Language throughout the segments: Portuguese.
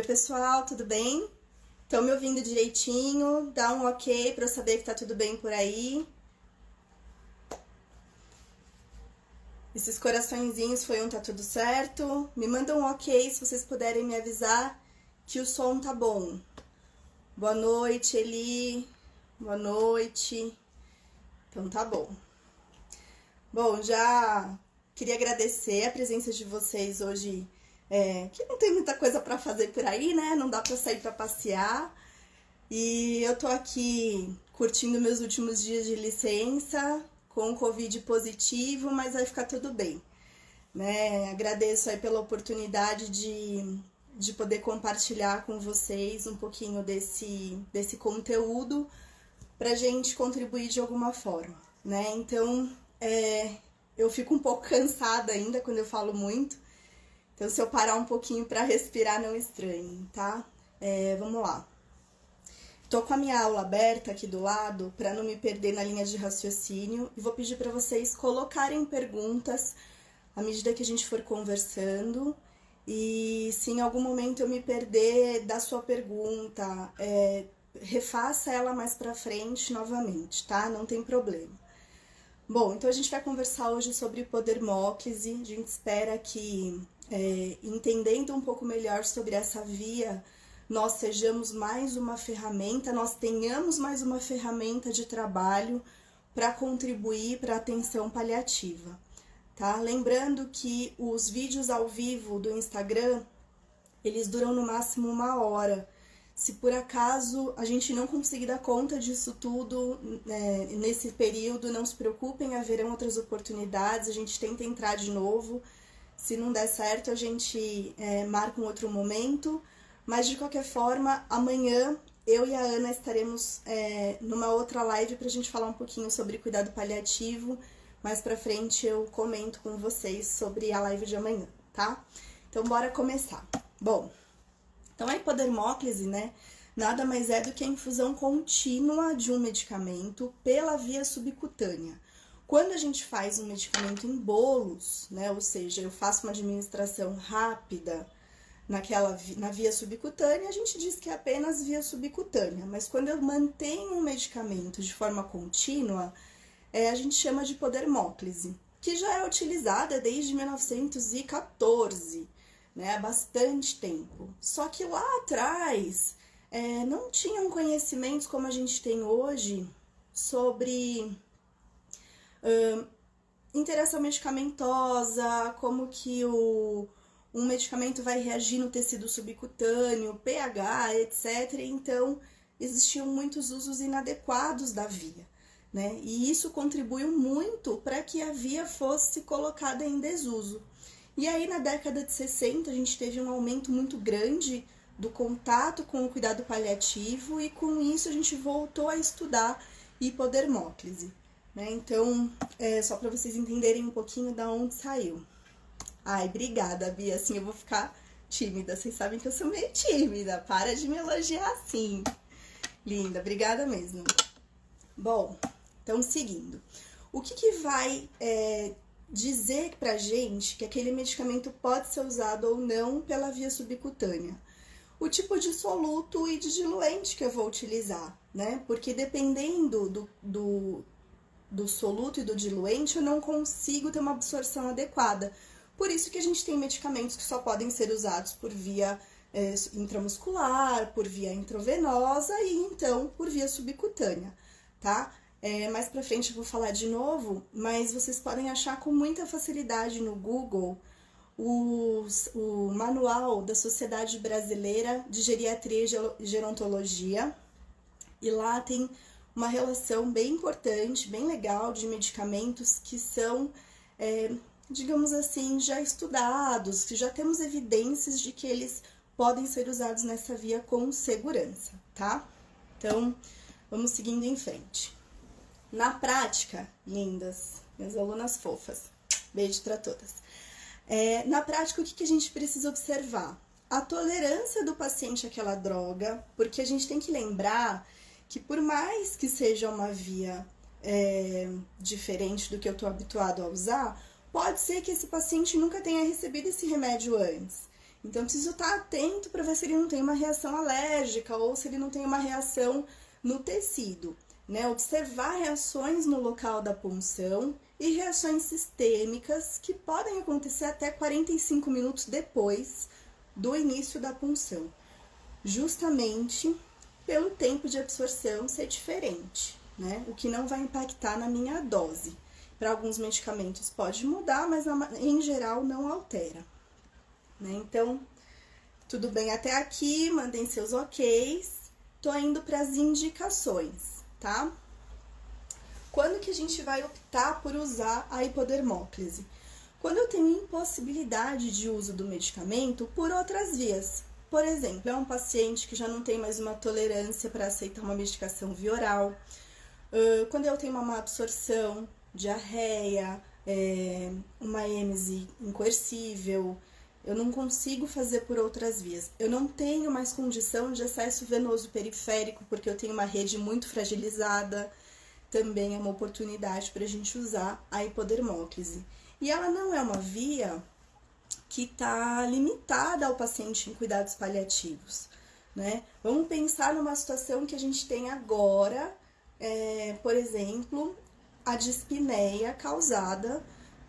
Oi pessoal, tudo bem? Estão me ouvindo direitinho? Dá um ok para eu saber que tá tudo bem por aí. Esses coraçõezinhos foi um tá tudo certo? Me mandam um ok se vocês puderem me avisar que o som tá bom. Boa noite, Eli. Boa noite. Então tá bom. Bom, já queria agradecer a presença de vocês hoje, que não tem muita coisa para fazer por aí, né? Não dá para sair para passear. E eu tô aqui curtindo meus últimos dias de licença, com Covid positivo, mas vai ficar tudo bem, né? Agradeço aí pela oportunidade de poder compartilhar com vocês um pouquinho desse conteúdo pra gente contribuir de alguma forma, né? Então, eu fico um pouco cansada ainda quando eu falo muito, então se eu parar um pouquinho pra respirar, não estranhem, tá? Vamos lá. Tô com a minha aula aberta aqui do lado para não me perder na linha de raciocínio e vou pedir para vocês colocarem perguntas à medida que a gente for conversando. E se em algum momento eu me perder da sua pergunta, refaça ela mais para frente novamente, tá? Não tem problema. Bom, então a gente vai conversar hoje sobre o podermóclise. A gente espera que, entendendo um pouco melhor sobre essa via, nós sejamos mais uma ferramenta, nós tenhamos mais uma ferramenta de trabalho para contribuir para a atenção paliativa, tá? Lembrando que os vídeos ao vivo do Instagram, eles duram no máximo 1 hora. Se por acaso a gente não conseguir dar conta disso tudo nesse período, não se preocupem, haverão outras oportunidades, a gente tenta entrar de novo. Se não der certo, a gente marca um outro momento. Mas, de qualquer forma, amanhã eu e a Ana estaremos numa outra live para a gente falar um pouquinho sobre cuidado paliativo. Mais pra frente eu comento com vocês sobre a live de amanhã, tá? Então, bora começar. Bom, então a hipodermóclise, né, nada mais é do que a infusão contínua de um medicamento pela via subcutânea. Quando a gente faz um medicamento em bolos, né, ou seja, eu faço uma administração rápida, na via subcutânea, a gente diz que é apenas via subcutânea, mas quando eu mantenho um medicamento de forma contínua, a gente chama de hipodermóclise, que já é utilizada desde 1914, né, há bastante tempo. Só que lá atrás não tinham conhecimentos como a gente tem hoje sobre interação medicamentosa, como que um medicamento vai reagir no tecido subcutâneo, pH, etc. Então, existiam muitos usos inadequados da via, né? E isso contribuiu muito para que a via fosse colocada em desuso. E aí, na década de 60, a gente teve um aumento muito grande do contato com o cuidado paliativo e com isso a gente voltou a estudar hipodermóclise, né? Então, só para vocês entenderem um pouquinho da onde saiu. Ai, obrigada, Bia, assim eu vou ficar tímida, vocês sabem que eu sou meio tímida, para de me elogiar assim. Linda, obrigada mesmo. Bom, então seguindo, o que vai dizer pra gente que aquele medicamento pode ser usado ou não pela via subcutânea? O tipo de soluto e de diluente que eu vou utilizar, né? Porque dependendo do soluto e do diluente, eu não consigo ter uma absorção adequada. Por isso que a gente tem medicamentos que só podem ser usados por via intramuscular, por via intravenosa e então por via subcutânea, tá? Mais pra frente eu vou falar de novo, mas vocês podem achar com muita facilidade no Google o manual da Sociedade Brasileira de Geriatria e Gerontologia, e lá tem uma relação bem importante, bem legal de medicamentos que são digamos assim, já estudados, que já temos evidências de que eles podem ser usados nessa via com segurança, tá? Então, vamos seguindo em frente. Na prática, lindas, minhas alunas fofas, beijo para todas. Na prática, o que a gente precisa observar? A tolerância do paciente àquela droga, porque a gente tem que lembrar que por mais que seja uma via diferente do que eu estou habituado a usar, pode ser que esse paciente nunca tenha recebido esse remédio antes. Então, eu preciso estar atento para ver se ele não tem uma reação alérgica ou se ele não tem uma reação no tecido, né? Observar reações no local da punção e reações sistêmicas que podem acontecer até 45 minutos depois do início da punção, justamente pelo tempo de absorção ser diferente, né? O que não vai impactar na minha dose. Para alguns medicamentos pode mudar, mas em geral não altera, né? Então, tudo bem até aqui, mandem seus oks. Tô indo para as indicações, tá? Quando que a gente vai optar por usar a hipodermóclise? Quando eu tenho impossibilidade de uso do medicamento por outras vias. Por exemplo, é um paciente que já não tem mais uma tolerância para aceitar uma medicação via oral. Quando eu tenho uma má absorção, diarreia, uma êmese incoercível, eu não consigo fazer por outras vias. Eu não tenho mais condição de acesso venoso periférico, porque eu tenho uma rede muito fragilizada. Também é uma oportunidade para a gente usar a hipodermóclise. E ela não é uma via que está limitada ao paciente em cuidados paliativos, né? Vamos pensar numa situação que a gente tem agora, por exemplo, a dispneia causada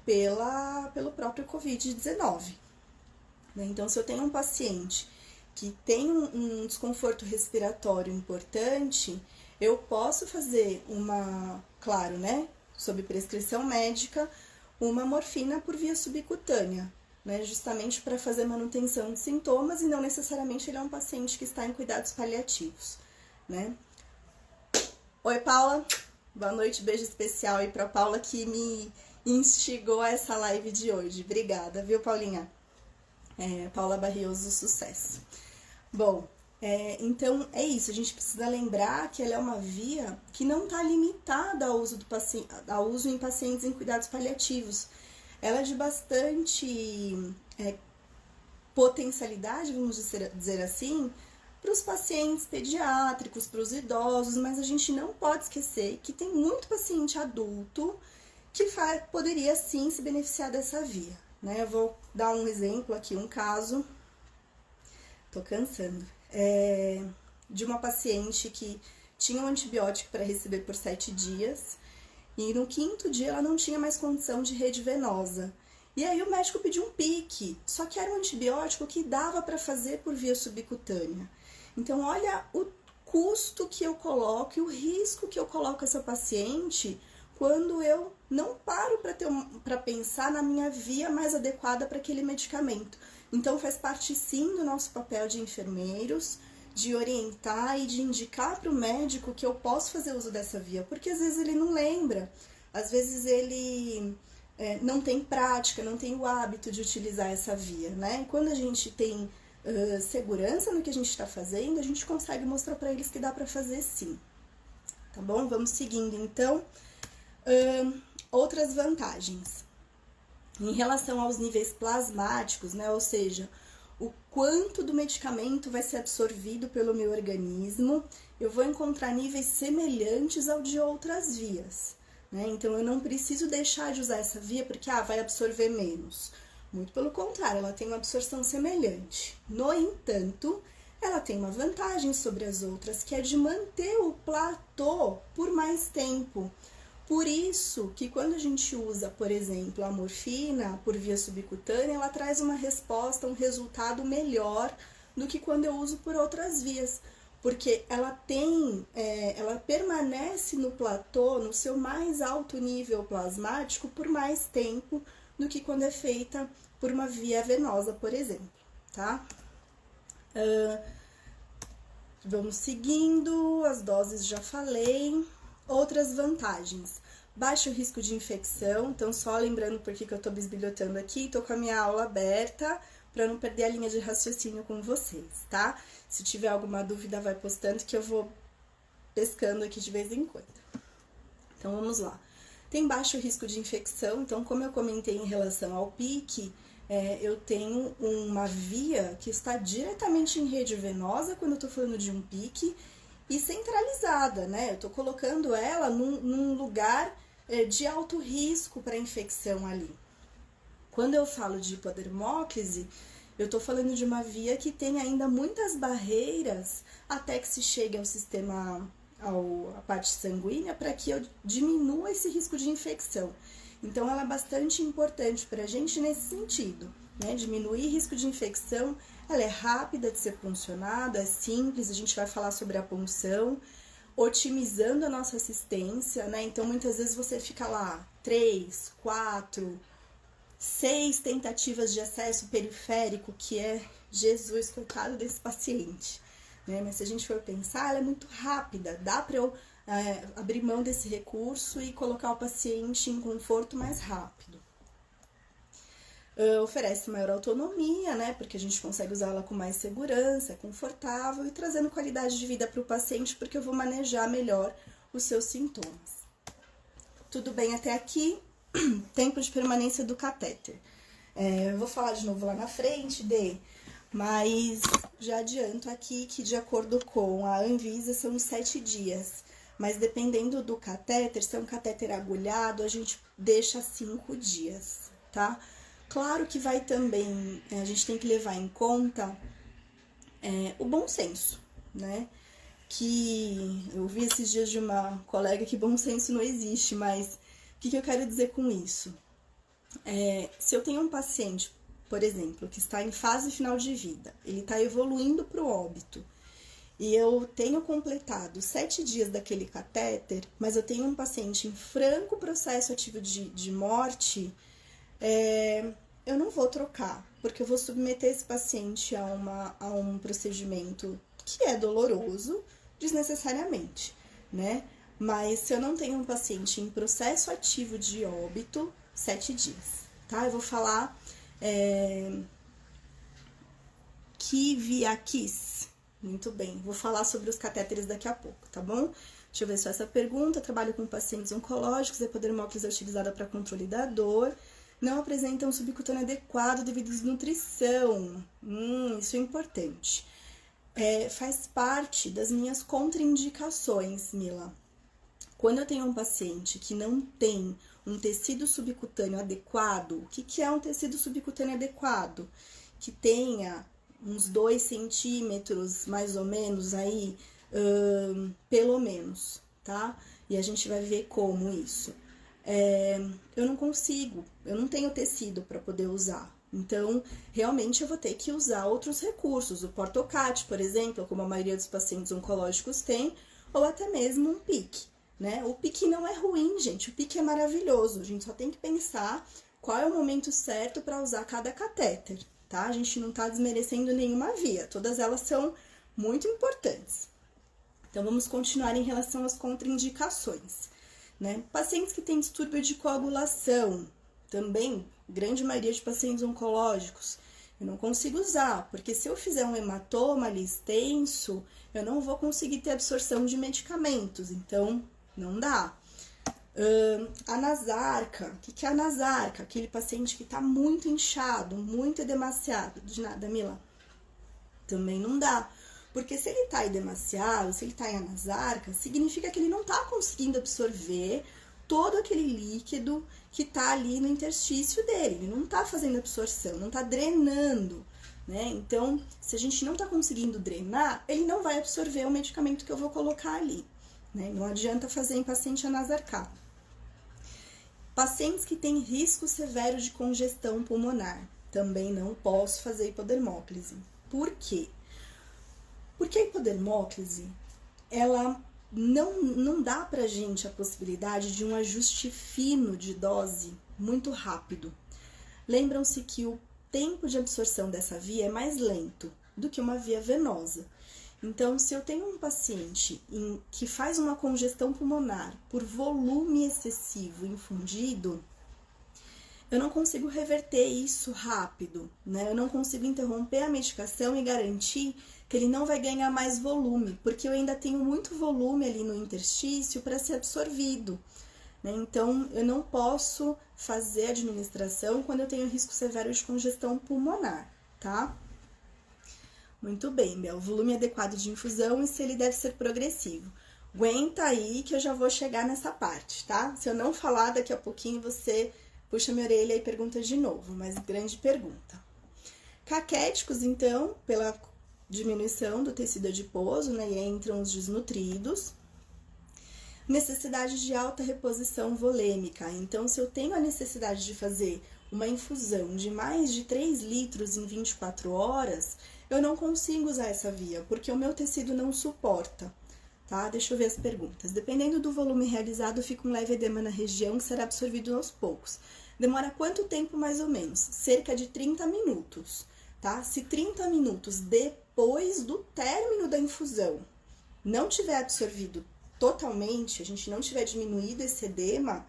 pelo próprio Covid-19. Então, se eu tenho um paciente que tem um desconforto respiratório importante, eu posso fazer claro, né, sob prescrição médica, uma morfina por via subcutânea, né, justamente para fazer manutenção de sintomas e não necessariamente ele é um paciente que está em cuidados paliativos, né. Oi, Paula, boa noite, beijo especial aí para Paula que me instigou a essa live de hoje. Obrigada, viu, Paulinha? Paula Barrioso, sucesso. Bom, então é isso, a gente precisa lembrar que ela é uma via que não está limitada ao uso em pacientes em cuidados paliativos. Ela é de bastante potencialidade, vamos dizer assim, para os pacientes pediátricos, para os idosos, mas a gente não pode esquecer que tem muito paciente adulto que poderia sim se beneficiar dessa via, né? Eu vou dar um exemplo aqui, um caso, tô cansando, de uma paciente que tinha um antibiótico para receber por 7 dias e no 5º dia ela não tinha mais condição de rede venosa. E aí o médico pediu um pique, só que era um antibiótico que dava para fazer por via subcutânea. Então, olha o custo que eu coloco e o risco que eu coloco essa paciente quando eu não paro para pensar na minha via mais adequada para aquele medicamento. Então, faz parte sim do nosso papel de enfermeiros, de orientar e de indicar para o médico que eu posso fazer uso dessa via, porque às vezes ele não lembra, às vezes ele não tem prática, não tem o hábito de utilizar essa via, né? E quando a gente tem segurança no que a gente está fazendo, a gente consegue mostrar para eles que dá para fazer sim, tá bom? Vamos seguindo então. Outras vantagens em relação aos níveis plasmáticos, né? Ou seja, o quanto do medicamento vai ser absorvido pelo meu organismo, eu vou encontrar níveis semelhantes ao de outras vias, né? Então, eu não preciso deixar de usar essa via porque vai absorver menos. Muito pelo contrário, ela tem uma absorção semelhante. No entanto, ela tem uma vantagem sobre as outras, que é de manter o platô por mais tempo. Por isso que quando a gente usa, por exemplo, a morfina por via subcutânea, ela traz uma resposta, um resultado melhor do que quando eu uso por outras vias. Porque ela permanece no platô, no seu mais alto nível plasmático, por mais tempo do que quando é feita por uma via venosa, por exemplo, tá? Vamos seguindo, as doses já falei. Outras vantagens, baixo risco de infecção, então só lembrando por que eu tô bisbilhotando aqui, tô com a minha aula aberta para não perder a linha de raciocínio com vocês, tá? Se tiver alguma dúvida, vai postando que eu vou pescando aqui de vez em quando. Então, vamos lá. Tem baixo risco de infecção, então, como eu comentei em relação ao pique, eu tenho uma via que está diretamente em rede venosa, quando eu tô falando de um pique, e centralizada, né? Eu tô colocando ela num lugar de alto risco para infecção ali. Quando eu falo de hipodermóclise, Eu tô falando de uma via que tem ainda muitas barreiras até que se chegue ao sistema, a parte sanguínea, para que eu diminua esse risco de infecção. Então, ela é bastante importante para a gente nesse sentido, né? Diminuir risco de infecção, ela é rápida de ser puncionada, é simples, a gente vai falar sobre a punção, otimizando a nossa assistência, né? Então, muitas vezes você fica lá 3, 4, 6 tentativas de acesso periférico, que é Jesus, coitado desse paciente, né? Mas se a gente for pensar, ela é muito rápida, dá para eu abrir mão desse recurso e colocar o paciente em conforto mais rápido. Oferece maior autonomia, né? Porque a gente consegue usá-la com mais segurança, é confortável e trazendo qualidade de vida para o paciente, porque eu vou manejar melhor os seus sintomas. Tudo bem até aqui? Tempo de permanência do catéter. Eu vou falar de novo lá na frente, mas já adianto aqui que, de acordo com a Anvisa, são 7 dias. Mas dependendo do catéter, se é um catéter agulhado, a gente deixa 5 dias, tá? Claro que vai também, a gente tem que levar em conta o bom senso, né? Que eu vi esses dias de uma colega que bom senso não existe, mas o que eu quero dizer com isso? Se eu tenho um paciente, por exemplo, que está em fase final de vida, ele está evoluindo para o óbito, e eu tenho completado 7 dias daquele catéter, mas eu tenho um paciente em franco processo ativo de morte, eu não vou trocar, porque eu vou submeter esse paciente a um procedimento que é doloroso, desnecessariamente, né? Mas se eu não tenho um paciente em processo ativo de óbito, 7 dias, tá? Eu vou falar Kiviakis. Muito bem, vou falar sobre os catéteres daqui a pouco, tá bom? Deixa eu ver só essa pergunta. Trabalho com pacientes oncológicos, a epidermóclise é utilizada para controle da dor. Não apresentam subcutâneo adequado devido à desnutrição. Isso é importante. Faz parte das minhas contraindicações, Mila. Quando eu tenho um paciente que não tem um tecido subcutâneo adequado, o que é um tecido subcutâneo adequado? Que tenha uns 2 centímetros, mais ou menos, aí, pelo menos, tá? E a gente vai ver como isso. Eu não consigo, eu não tenho tecido para poder usar. Então, realmente eu vou ter que usar outros recursos, o Portocat, por exemplo, como a maioria dos pacientes oncológicos tem, ou até mesmo um PIC, né? O PIC não é ruim, gente, o PIC é maravilhoso, a gente só tem que pensar qual é o momento certo para usar cada catéter, tá? A gente não tá desmerecendo nenhuma via, todas elas são muito importantes. Então, vamos continuar em relação às contraindicações, né? Pacientes que têm distúrbio de coagulação, também, grande maioria de pacientes oncológicos, eu não consigo usar, porque se eu fizer um hematoma ali extenso, eu não vou conseguir ter absorção de medicamentos, então não dá. Anasarca, o que é anasarca? Aquele paciente que está muito inchado, muito edemaciado, de nada, Mila, também não dá. Porque se ele está edemaciado, se ele está em anasarca, significa que ele não está conseguindo absorver todo aquele líquido que está ali no interstício dele. Ele não está fazendo absorção, não está drenando, né? Então, se a gente não está conseguindo drenar, ele não vai absorver o medicamento que eu vou colocar ali, né? Não adianta fazer em paciente anasarcado. Pacientes que têm risco severo de congestão pulmonar, também não posso fazer hipodermóclise. Por quê? Porque a hipodermóclise, ela não dá pra gente a possibilidade de um ajuste fino de dose muito rápido. Lembram-se que o tempo de absorção dessa via é mais lento do que uma via venosa. Então, se eu tenho um paciente que faz uma congestão pulmonar por volume excessivo infundido, eu não consigo reverter isso rápido, né? Eu não consigo interromper a medicação e garantir que ele não vai ganhar mais volume, porque eu ainda tenho muito volume ali no interstício para ser absorvido, né? Então, eu não posso fazer a administração quando eu tenho risco severo de congestão pulmonar, tá? Muito bem, Bel. Volume adequado de infusão e se ele deve ser progressivo. Aguenta aí que eu já vou chegar nessa parte, tá? Se eu não falar, daqui a pouquinho você puxa minha orelha e pergunta de novo, mas grande pergunta. Caquéticos, então, pela diminuição do tecido adiposo, né, e entram os desnutridos. Necessidade de alta reposição volêmica. Então, se eu tenho a necessidade de fazer uma infusão de mais de 3 litros em 24 horas, eu não consigo usar essa via, porque o meu tecido não suporta, tá? Deixa eu ver as perguntas. Dependendo do volume realizado, fica um leve edema na região que será absorvido aos poucos. Demora quanto tempo, mais ou menos? Cerca de 30 minutos, tá? Se 30 minutos depois do término da infusão não tiver absorvido totalmente, a gente não tiver diminuído esse edema,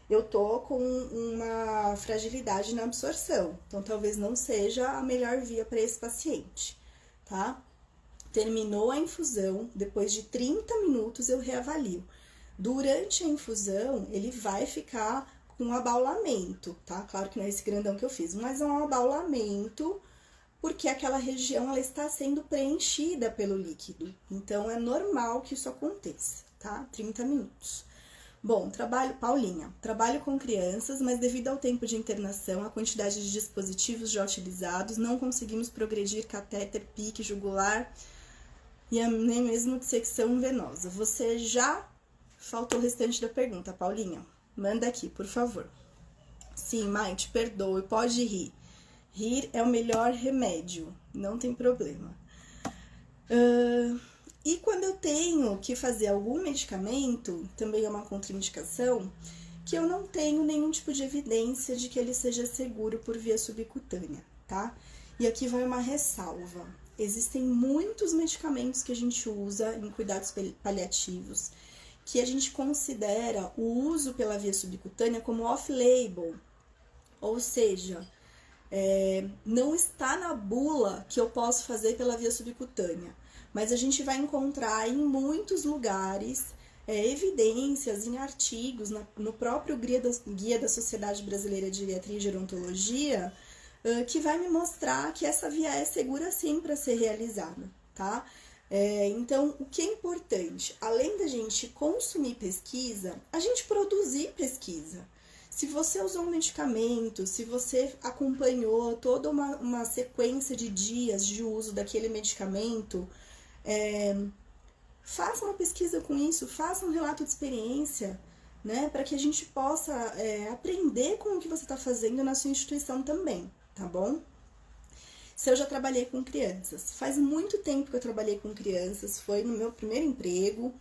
eu tô com uma fragilidade na absorção. Então, talvez não seja a melhor via para esse paciente, tá? Terminou a infusão, depois de 30 minutos eu reavalio. Durante a infusão, ele vai ficar com abaulamento, tá? Claro que não é esse grandão que eu fiz, mas é um abaulamento, porque aquela região ela está sendo preenchida pelo líquido. Então, é normal que isso aconteça, tá? 30 minutos. Bom, Paulinha, trabalho com crianças, mas devido ao tempo de internação, a quantidade de dispositivos já utilizados, não conseguimos progredir catéter, pique, jugular e nem mesmo dissecção venosa. Você já faltou o restante da pergunta, Paulinha. Manda aqui, por favor. Sim, mãe, te perdoe, pode rir. Rir é o melhor remédio, não tem problema. E quando eu tenho que fazer algum medicamento, também é uma contraindicação, que eu não tenho nenhum tipo de evidência de que ele seja seguro por via subcutânea, tá? E aqui vai uma ressalva. Existem muitos medicamentos que a gente usa em cuidados paliativos que a gente considera o uso pela via subcutânea como off-label, ou seja, não está na bula que eu posso fazer pela via subcutânea, mas a gente vai encontrar em muitos lugares evidências em artigos, no próprio Guia da Sociedade Brasileira de Geriatria e Gerontologia, que vai me mostrar que essa via é segura sim para ser realizada, tá? Então, o que é importante? Além da gente consumir pesquisa, a gente produzir pesquisa. Se você usou um medicamento, se você acompanhou toda uma sequência de dias de uso daquele medicamento, faça uma pesquisa com isso, faça um relato de experiência, né? Para que a gente possa aprender com o que você está fazendo na sua instituição também, tá bom? Se eu já trabalhei com crianças, faz muito tempo que eu trabalhei com crianças, foi no meu primeiro emprego.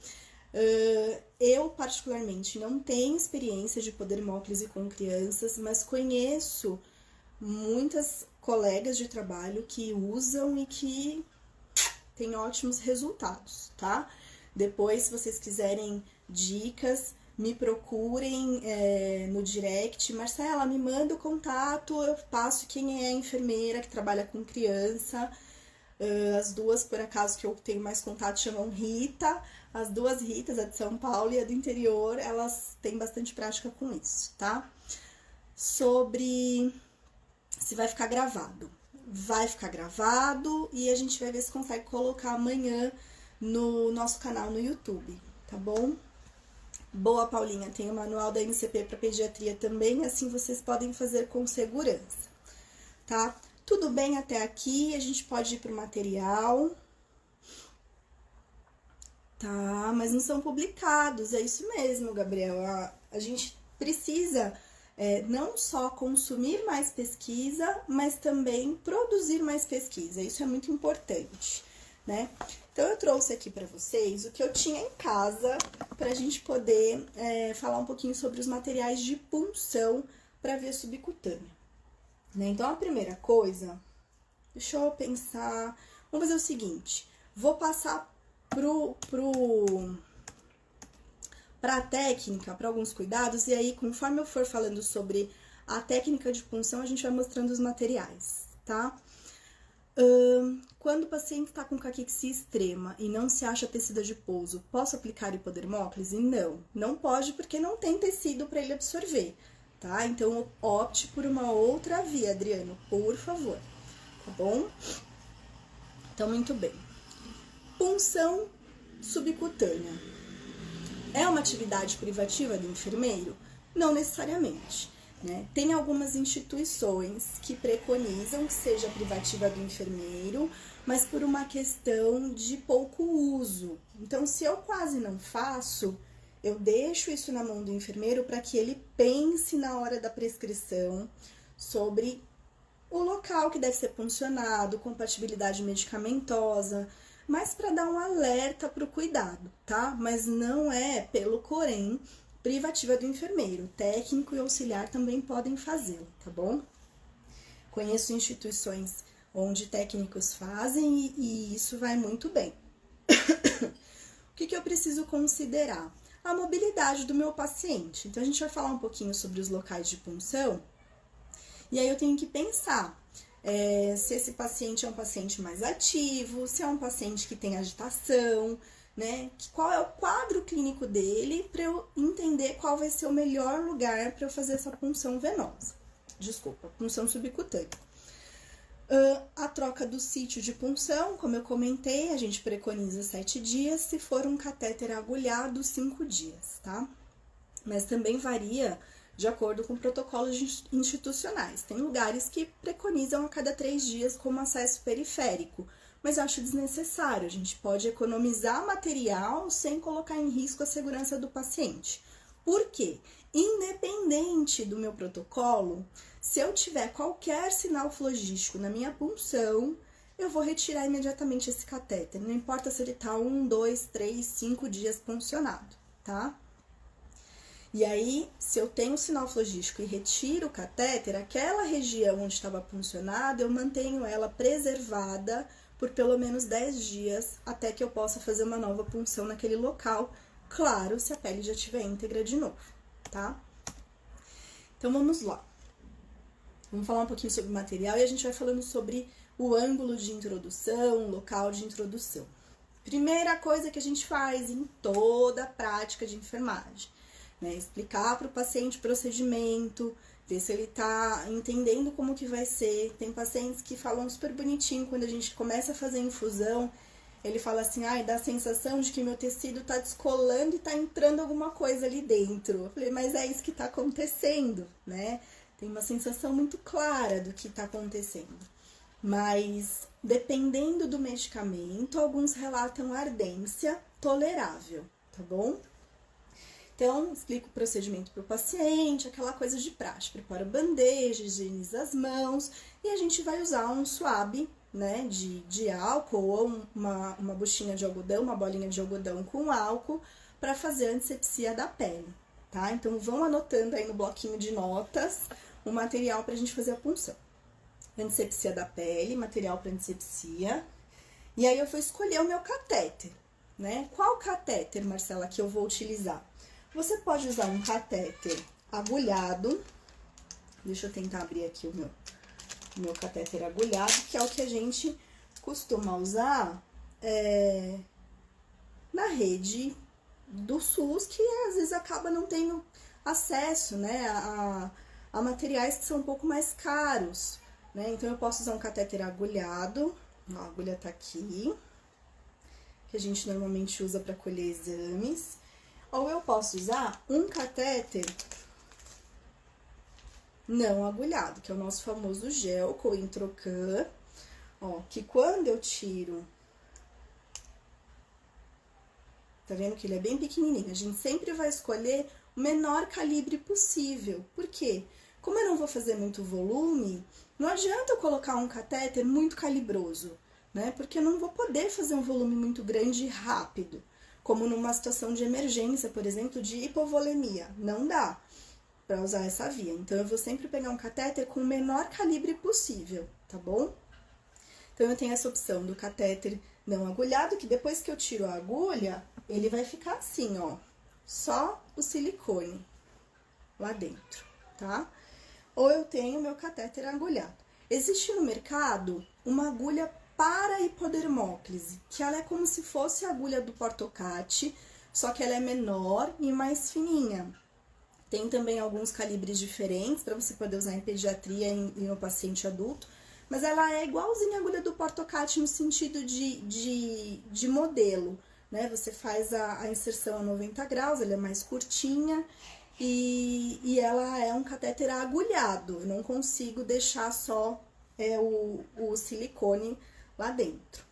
Eu, particularmente, não tenho experiência de podermóclise com crianças, mas conheço muitas colegas de trabalho que usam e que têm ótimos resultados, tá? Depois, se vocês quiserem dicas, me procurem no direct. Marcela, me manda o contato, eu passo quem é a enfermeira que trabalha com criança. As duas, por acaso, que eu tenho mais contato, chamam Rita. As duas Ritas, a de São Paulo e a do interior, elas têm bastante prática com isso, tá? Sobre se vai ficar gravado. Vai ficar gravado e a gente vai ver se consegue colocar amanhã no nosso canal no YouTube, tá bom? Boa, Paulinha, tem o manual da NCP para pediatria também, assim vocês podem fazer com segurança, tá? Tudo bem até aqui, a gente pode ir pro material. Tá, mas não são publicados, é isso mesmo, Gabriel. A gente precisa não só consumir mais pesquisa, mas também produzir mais pesquisa. Isso é muito importante, né? Então, eu trouxe aqui para vocês o que eu tinha em casa para a gente poder falar um pouquinho sobre os materiais de punção para via subcutânea. Né? Então, a primeira coisa, deixa eu pensar, vamos fazer o seguinte, vou passar para a técnica, para alguns cuidados, e aí, conforme eu for falando sobre a técnica de punção, a gente vai mostrando os materiais, tá? Quando o paciente está com caquexia extrema e não se acha tecido adiposo, posso aplicar hipodermóclise? Não pode, porque não tem tecido para ele absorver, tá? Então, opte por uma outra via, Adriano, por favor, tá bom? Então, muito bem. Punção subcutânea é uma atividade privativa do enfermeiro? Não necessariamente. né? Tem algumas instituições que preconizam que seja privativa do enfermeiro, mas por uma questão de pouco uso. Então, se eu quase não faço, eu deixo isso na mão do enfermeiro para que ele pense na hora da prescrição sobre o local que deve ser puncionado, compatibilidade medicamentosa, mas para dar um alerta para o cuidado, tá? Mas não é pelo Corém privativa do enfermeiro. Técnico e auxiliar também podem fazê-lo, tá bom? Conheço instituições onde técnicos fazem e isso vai muito bem. O que eu preciso considerar? A mobilidade do meu paciente. Então, a gente vai falar um pouquinho sobre os locais de punção. E aí eu tenho que pensar se esse paciente é um paciente mais ativo, se é um paciente que tem agitação, né? Qual é o quadro clínico dele para eu entender qual vai ser o melhor lugar para eu fazer essa punção venosa. Desculpa, punção subcutânea. A troca do sítio de punção, como eu comentei, a gente preconiza 7 dias, se for um catéter agulhado, 5 dias, tá? Mas também varia de acordo com protocolos institucionais. Tem lugares que preconizam a cada 3 dias como acesso periférico, mas eu acho desnecessário. A gente pode economizar material sem colocar em risco a segurança do paciente. Por quê? Independente do meu protocolo, se eu tiver qualquer sinal flogístico na minha punção, eu vou retirar imediatamente esse catéter. Não importa se ele tá 1, 2, 3, 5 dias puncionado, tá? E aí, se eu tenho sinal flogístico e retiro o catéter, aquela região onde estava puncionada, eu mantenho ela preservada por pelo menos 10 dias, até que eu possa fazer uma nova punção naquele local, claro, se a pele já estiver íntegra de novo, tá? Então, vamos lá. Vamos falar um pouquinho sobre o material e a gente vai falando sobre o ângulo de introdução, o local de introdução. Primeira coisa que a gente faz em toda a prática de enfermagem, né? Explicar para o paciente o procedimento, ver se ele tá entendendo como que vai ser. Tem pacientes que falam super bonitinho quando a gente começa a fazer infusão, ele fala assim, ai, dá a sensação de que meu tecido tá descolando e tá entrando alguma coisa ali dentro. Eu falei, mas é isso que tá acontecendo, né? Tem uma sensação muito clara do que tá acontecendo. Mas, dependendo do medicamento, alguns relatam ardência tolerável, tá bom? Então, explico o procedimento para o paciente, aquela coisa de praxe. Prepara a bandeja, higieniza as mãos e a gente vai usar um suave, né, de álcool ou uma buchinha de algodão, uma bolinha de algodão com álcool para fazer a antisepsia da pele, tá? Então, vão anotando aí no bloquinho de notas o material para a gente fazer a punção. Antisepsia da pele, material para antisepsia. E aí, eu vou escolher o meu catéter, né? Qual catéter, Marcela, que eu vou utilizar? Você pode usar um catéter agulhado. Deixa eu tentar abrir aqui o meu catéter agulhado, que é o que a gente costuma usar na rede do SUS, que às vezes acaba não tendo acesso, né, a materiais que são um pouco mais caros, né? Então, eu posso usar um catéter agulhado, a agulha tá aqui, que a gente normalmente usa para colher exames. Ou eu posso usar um catéter não agulhado, que é o nosso famoso gel Cointrocan, ó, que quando eu tiro, tá vendo que ele é bem pequenininho? A gente sempre vai escolher o menor calibre possível. Por quê? Como eu não vou fazer muito volume, não adianta eu colocar um catéter muito calibroso, né? Porque eu não vou poder fazer um volume muito grande e rápido. Como numa situação de emergência, por exemplo, de hipovolemia. Não dá para usar essa via. Então, eu vou sempre pegar um catéter com o menor calibre possível, tá bom? Então, eu tenho essa opção do catéter não agulhado, que depois que eu tiro a agulha, ele vai ficar assim, ó. Só o silicone lá dentro, tá? Ou eu tenho meu catéter agulhado. Existe no mercado uma agulha para hipodermóclise, que ela é como se fosse a agulha do Portocat, só que ela é menor e mais fininha. Tem também alguns calibres diferentes para você poder usar em pediatria e no paciente adulto, mas ela é igualzinha a agulha do Portocat no sentido de modelo, né? Você faz a inserção a 90 graus, ela é mais curtinha e ela é um catéter agulhado. Eu não consigo deixar só o silicone lá dentro,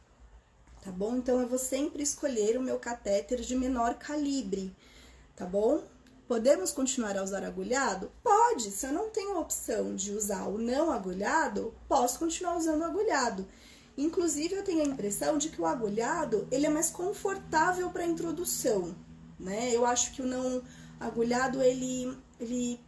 tá bom? Então, eu vou sempre escolher o meu catéter de menor calibre, tá bom? Podemos continuar a usar agulhado? Pode! Se eu não tenho a opção de usar o não agulhado, posso continuar usando o agulhado. Inclusive, eu tenho a impressão de que o agulhado, ele é mais confortável para introdução, né? Eu acho que o não agulhado, ele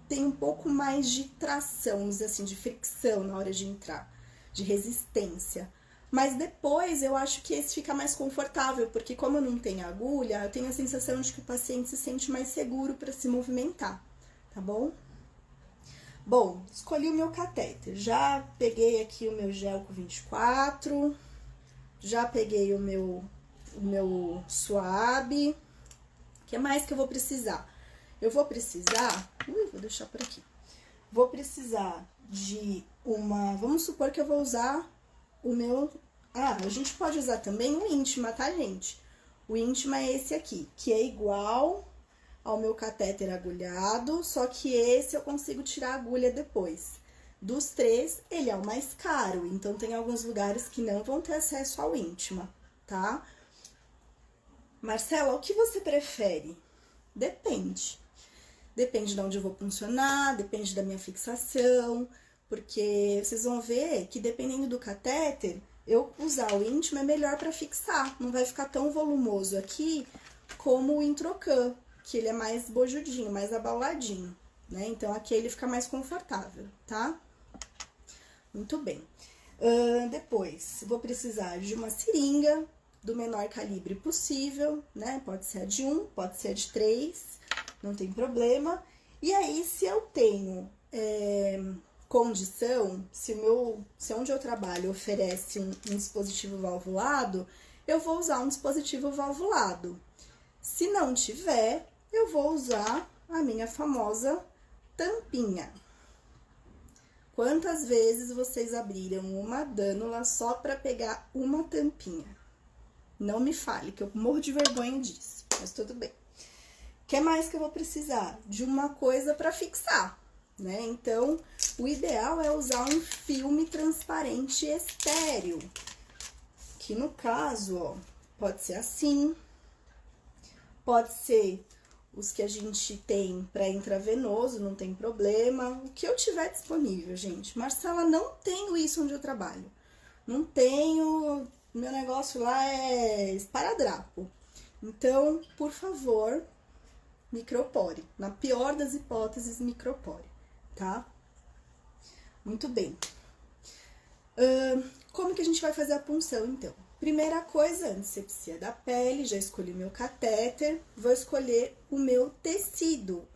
tem um pouco mais de tração, vamos dizer assim, de fricção na hora de entrar, de resistência. Mas depois eu acho que esse fica mais confortável, porque como eu não tenho agulha, eu tenho a sensação de que o paciente se sente mais seguro para se movimentar, tá bom? Bom, escolhi o meu catéter, já peguei aqui o meu Gelco 24, já peguei o meu Suave. O que mais que eu vou precisar? Eu vou precisar, vou deixar por aqui. Vou precisar de vamos supor que eu vou usar o meu... a gente pode usar também o Intima, tá, gente? O Intima é esse aqui, que é igual ao meu catéter agulhado, só que esse eu consigo tirar a agulha depois. Dos três, ele é o mais caro, então tem alguns lugares que não vão ter acesso ao Intima, tá? Marcela, o que você prefere? Depende. Depende de onde eu vou funcionar, depende da minha fixação, porque vocês vão ver que dependendo do catéter, eu usar o Intima é melhor para fixar, não vai ficar tão volumoso aqui como o Introcan, que ele é mais bojudinho, mais abauladinho, né? Então, aqui ele fica mais confortável, tá? Muito bem. Depois, vou precisar de uma seringa do menor calibre possível, né? Pode ser a de 1, pode ser a de 3, não tem problema. E aí, se eu tenho condição, se onde eu trabalho oferece um dispositivo valvulado, eu vou usar um dispositivo valvulado. Se não tiver, eu vou usar a minha famosa tampinha. Quantas vezes vocês abriram uma dânula só para pegar uma tampinha? Não me fale, que eu morro de vergonha disso, mas tudo bem. O que mais que eu vou precisar? De uma coisa para fixar, né? Então, o ideal é usar um filme transparente estéreo, que no caso, ó, pode ser assim, pode ser os que a gente tem para intravenoso, não tem problema. O que eu tiver disponível, gente. Marcela, não tenho isso onde eu trabalho. Não tenho, meu negócio lá é esparadrapo. Então, por favor, micropore. Na pior das hipóteses, micropore, tá? Muito bem. Como que a gente vai fazer a punção, então? Primeira coisa, antisepsia da pele, já escolhi meu catéter, vou escolher o meu tecido,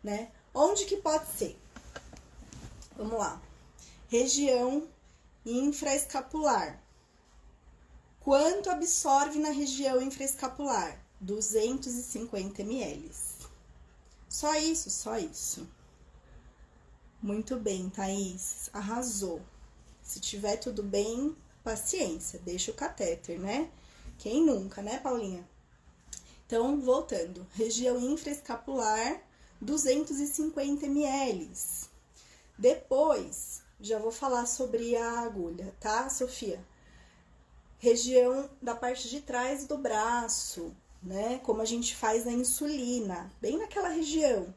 né? Onde que pode ser? Vamos lá. Região infraescapular. Quanto absorve na região infraescapular? 250 ml. Só isso, só isso. Muito bem, Thaís, arrasou. Se tiver tudo bem, paciência, deixa o catéter, né? Quem nunca, né, Paulinha? Então, voltando. Região infraescapular, 250 ml. Depois, já vou falar sobre a agulha, tá, Sofia? Região da parte de trás do braço, né? Como a gente faz a insulina, bem naquela região.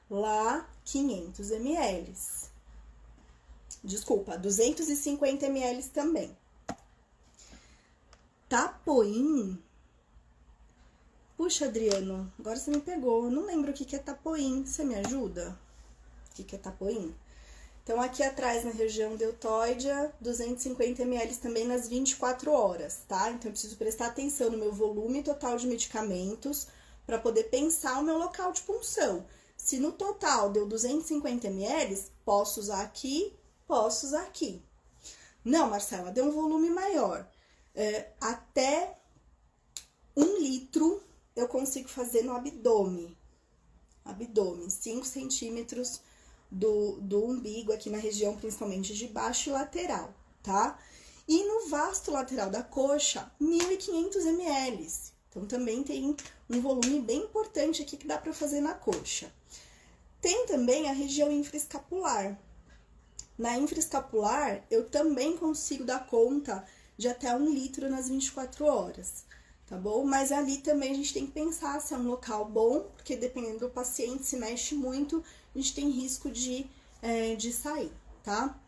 Lá, 500 ml. Desculpa, 250 ml também. Tapoim. Puxa, Adriano, agora você me pegou. Eu não lembro o que é tapoim. Você me ajuda? O que é tapoim? Então, aqui atrás, na região deltoide, 250 ml também nas 24 horas, tá? Então, eu preciso prestar atenção no meu volume total de medicamentos para poder pensar o meu local de punção. Se no total deu 250 ml, posso usar aqui, posso usar aqui. Não, Marcela, deu um volume maior. Até 1 litro eu consigo fazer no abdômen. Abdômen, 5 centímetros do umbigo, aqui na região principalmente de baixo e lateral, tá? E no vasto lateral da coxa, 1.500 ml. Então, também tem um volume bem importante aqui que dá pra fazer na coxa. Tem também a região infraescapular. Na infraescapular, eu também consigo dar conta de até 1 litro nas 24 horas, tá bom? Mas ali também a gente tem que pensar se é um local bom, porque dependendo do paciente, se mexe muito, a gente tem risco de sair, tá?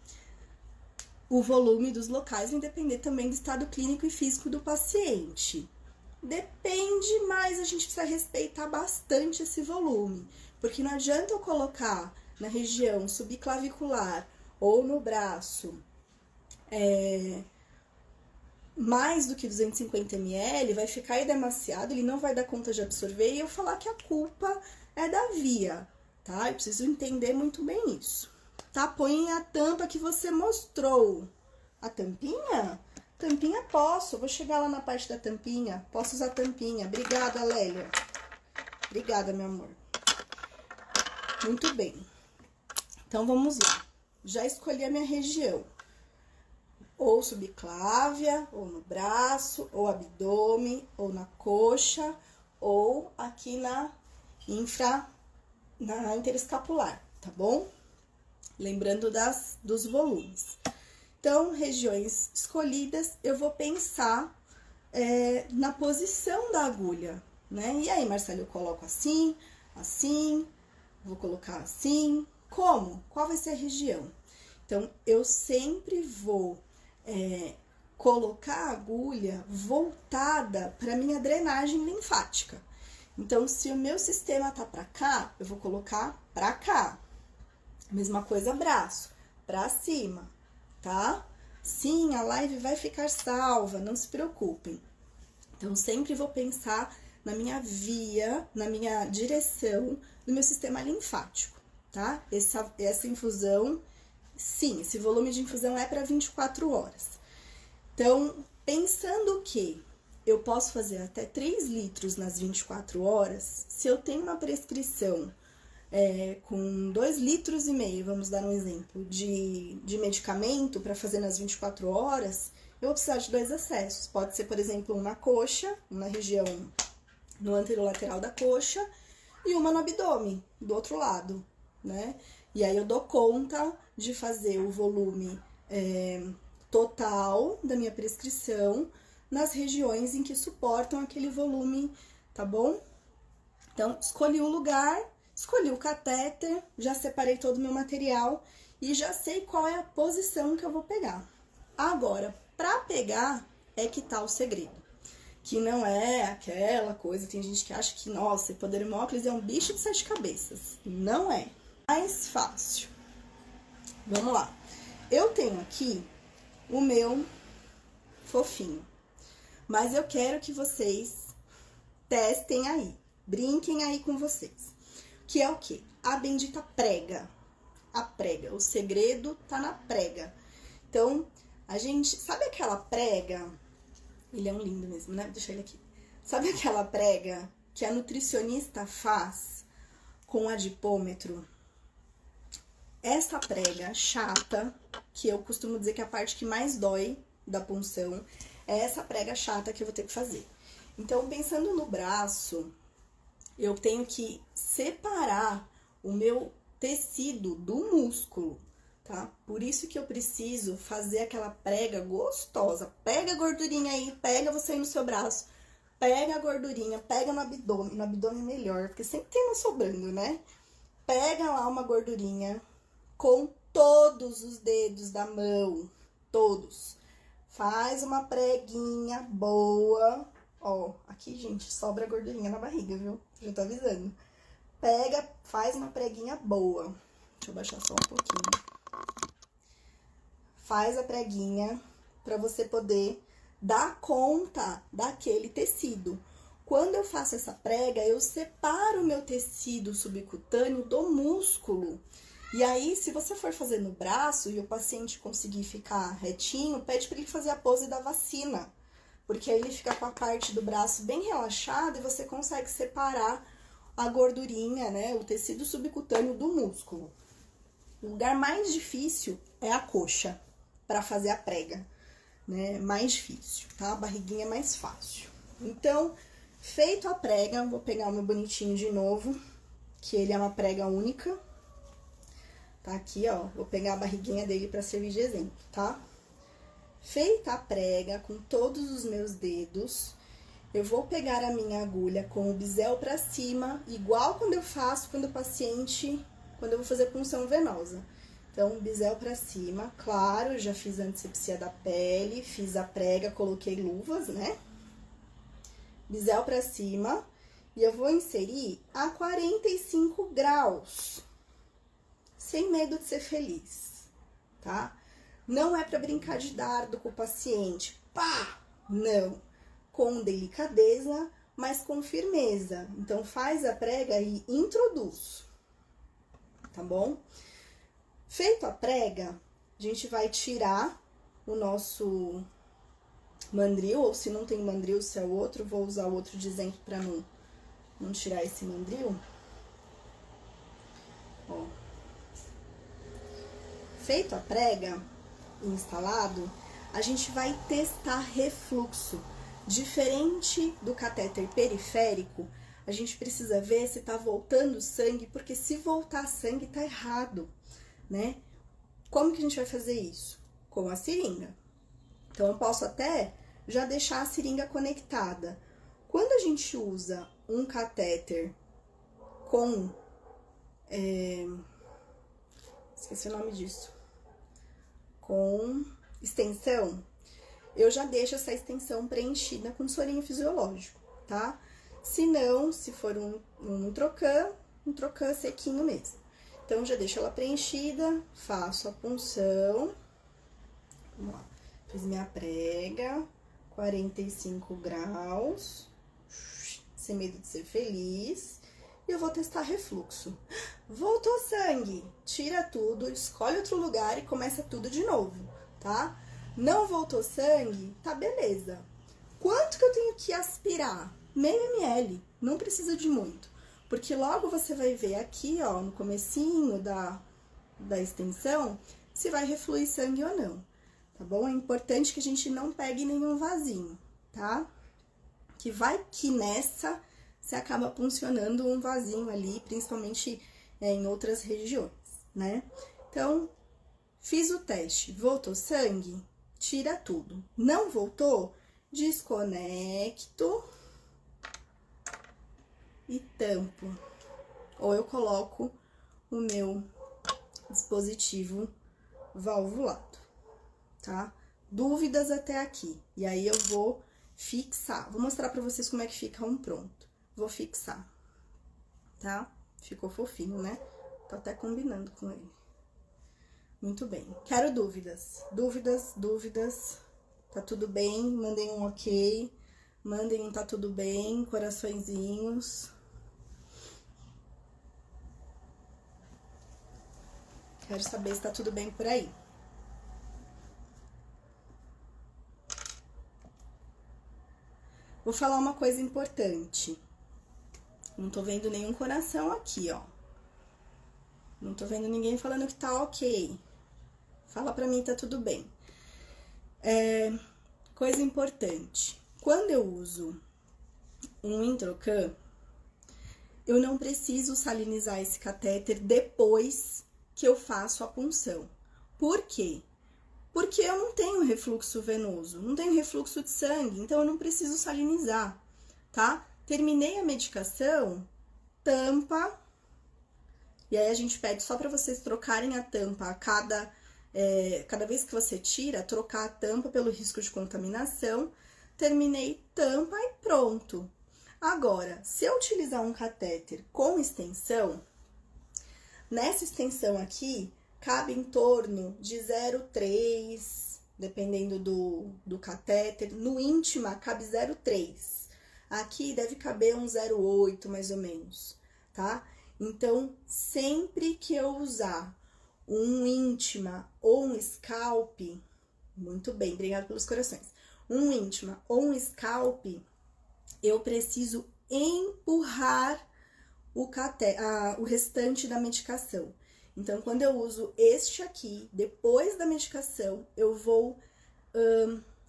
O volume dos locais vai depender também do estado clínico e físico do paciente. Depende, mas a gente precisa respeitar bastante esse volume, porque não adianta eu colocar na região subclavicular ou no braço mais do que 250 ml, vai ficar edemaciado, ele não vai dar conta de absorver e eu falar que a culpa é da via, tá? Eu preciso entender muito bem isso. Tá? Põe a tampa que você mostrou. A tampinha? Tampinha posso, eu vou chegar lá na parte da tampinha. Posso usar tampinha. Obrigada, Lélia. Obrigada, meu amor. Muito bem. Então, vamos lá. Já escolhi a minha região. Ou subclávia, ou no braço, ou abdômen, ou na coxa, ou aqui na interescapular, tá bom? Lembrando dos volumes. Então, regiões escolhidas, eu vou pensar na posição da agulha, né? E aí, Marcelo, eu coloco assim, assim, vou colocar assim. Como? Qual vai ser a região? Então, eu sempre vou colocar a agulha voltada para minha drenagem linfática. Então, se o meu sistema tá para cá, eu vou colocar para cá. Mesma coisa, braço, para cima, tá? Sim, a live vai ficar salva, não se preocupem. Então, sempre vou pensar na minha via, na minha direção do meu sistema linfático, tá? Essa infusão, sim, esse volume de infusão é para 24 horas. Então, pensando que eu posso fazer até 3 litros nas 24 horas, se eu tenho uma prescrição com 2,5 litros, vamos dar um exemplo, de medicamento para fazer nas 24 horas, eu vou precisar de 2 acessos. Pode ser, por exemplo, um na coxa, na região no anterolateral da coxa, e uma no abdômen, do outro lado, né? E aí eu dou conta de fazer o volume total da minha prescrição nas regiões em que suportam aquele volume, tá bom? Então, escolhi o lugar, escolhi o catéter, já separei todo o meu material e já sei qual é a posição que eu vou pegar. Agora, para pegar é que tá o segredo. Que não é aquela coisa, tem gente que acha que, nossa, Epidermóclise é um bicho de 7 cabeças. Não é. Mais fácil. Vamos lá. Eu tenho aqui o meu fofinho, mas eu quero que vocês testem aí, brinquem aí com vocês. Que é o quê? A bendita prega. A prega, o segredo tá na prega. Então, a gente, sabe aquela prega? Ele é um lindo mesmo, né? Vou deixar ele aqui. Sabe aquela prega que a nutricionista faz com adipômetro? Essa prega chata, que eu costumo dizer que é a parte que mais dói da punção, é essa prega chata que eu vou ter que fazer. Então, pensando no braço, eu tenho que separar o meu tecido do músculo, tá? Por isso que eu preciso fazer aquela prega gostosa. Pega a gordurinha aí, pega você aí no seu braço, pega a gordurinha, pega no abdômen melhor, porque sempre tem uma sobrando, né? Pega lá uma gordurinha com todos os dedos da mão, todos. Faz uma preguinha boa. Ó, aqui, gente, sobra gordurinha na barriga, viu? Já tô avisando. Pega, faz uma preguinha boa. Deixa eu baixar só um pouquinho. Faz a preguinha pra você poder dar conta daquele tecido. Quando eu faço essa prega, eu separo o meu tecido subcutâneo do músculo. E aí, se você for fazer no braço e o paciente conseguir ficar retinho, pede para ele fazer a pose da vacina. Porque aí ele fica com a parte do braço bem relaxada e você consegue separar a gordurinha, né? O tecido subcutâneo do músculo. O lugar mais difícil é a coxa, para fazer a prega, né? Mais difícil, tá? A barriguinha é mais fácil. Então, feito a prega, vou pegar o meu bonitinho de novo, que ele é uma prega única. Tá aqui, ó, vou pegar a barriguinha dele pra servir de exemplo, tá? Feita a prega com todos os meus dedos, eu vou pegar a minha agulha com o bisel pra cima, igual quando eu faço quando eu vou fazer punção venosa. Então, bisel pra cima, claro, já fiz a antisepsia da pele, fiz a prega, coloquei luvas, né? Bisel pra cima, e eu vou inserir a 45 graus, sem medo de ser feliz, tá? Não é pra brincar de dardo com o paciente, pá! Não, com delicadeza, mas com firmeza. Então, faz a prega e introduz, tá bom? Feito a prega, a gente vai tirar o nosso mandril, ou se não tem mandril, se é o outro, vou usar o outro de exemplo pra não tirar esse mandril. Ó. Feito a prega, instalado, a gente vai testar refluxo. Diferente do catéter periférico, a gente precisa ver se tá voltando sangue, porque se voltar sangue tá errado, né? Como que a gente vai fazer isso? Com a seringa. Então, eu posso até já deixar a seringa conectada. Quando a gente usa um catéter com... esqueci o nome disso. Com extensão, eu já deixo essa extensão preenchida com sorinho fisiológico, tá? Se não, se for um trocã sequinho mesmo. Então, já deixo ela preenchida, faço a punção. Vamos lá. Fiz minha prega, 45 graus, sem medo de ser feliz. E eu vou testar refluxo. Voltou sangue, tira tudo, escolhe outro lugar e começa tudo de novo, tá? Não voltou sangue, tá beleza. Quanto que eu tenho que aspirar? Meio ml, não precisa de muito. Porque logo você vai ver aqui, ó, no comecinho da extensão, se vai refluir sangue ou não, tá bom? É importante que a gente não pegue nenhum vasinho, tá? Que vai que nessa você acaba puncionando um vasinho ali, principalmente em outras regiões, né? Então, fiz o teste, voltou sangue, tira tudo. Não voltou, desconecto e tampo. Ou eu coloco o meu dispositivo valvulado, tá? Dúvidas até aqui. E aí eu vou fixar. Vou mostrar pra vocês como é que fica um pronto. Vou fixar, tá? Ficou fofinho, né? Tô até combinando com ele. Muito bem. Quero dúvidas. Dúvidas. Tá tudo bem? Mandem um ok. Mandem um tá tudo bem, coraçõezinhos. Quero saber se tá tudo bem por aí. Vou falar uma coisa importante. Não tô vendo nenhum coração aqui, ó. Não tô vendo ninguém falando que tá ok. Fala pra mim, tá tudo bem. Coisa importante. Quando eu uso um Introcan, eu não preciso salinizar esse catéter depois que eu faço a punção. Por quê? Porque eu não tenho refluxo venoso, não tenho refluxo de sangue, então eu não preciso salinizar, tá? Terminei a medicação, tampa, e aí a gente pede só para vocês trocarem a tampa a cada vez que você tira, trocar a tampa pelo risco de contaminação. Terminei, tampa e pronto. Agora, se eu utilizar um catéter com extensão, nessa extensão aqui, cabe em torno de 0,3, dependendo do catéter. No íntima, cabe 0,3. Aqui deve caber um 0,8, mais ou menos, tá? Então, sempre que eu usar um íntima ou um scalp, muito bem, obrigada pelos corações. Um íntima ou um scalp, eu preciso empurrar o restante da medicação. Então, quando eu uso este aqui, depois da medicação, eu vou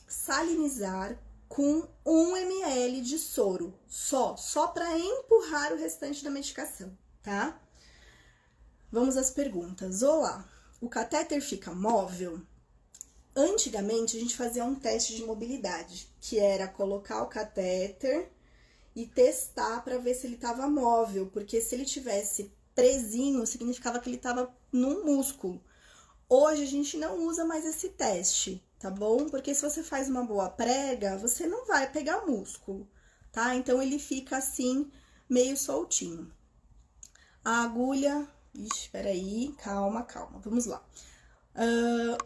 salinizar com 1 ml de soro, só para empurrar o restante da medicação, tá? Vamos às perguntas. Olá, o catéter fica móvel? Antigamente, a gente fazia um teste de mobilidade, que era colocar o catéter e testar para ver se ele estava móvel, porque se ele tivesse presinho, significava que ele estava num músculo. Hoje, a gente não usa mais esse teste, tá bom? Porque se você faz uma boa prega, você não vai pegar músculo, tá? Então, ele fica assim, meio soltinho. A agulha... Ixi, peraí, calma, vamos lá.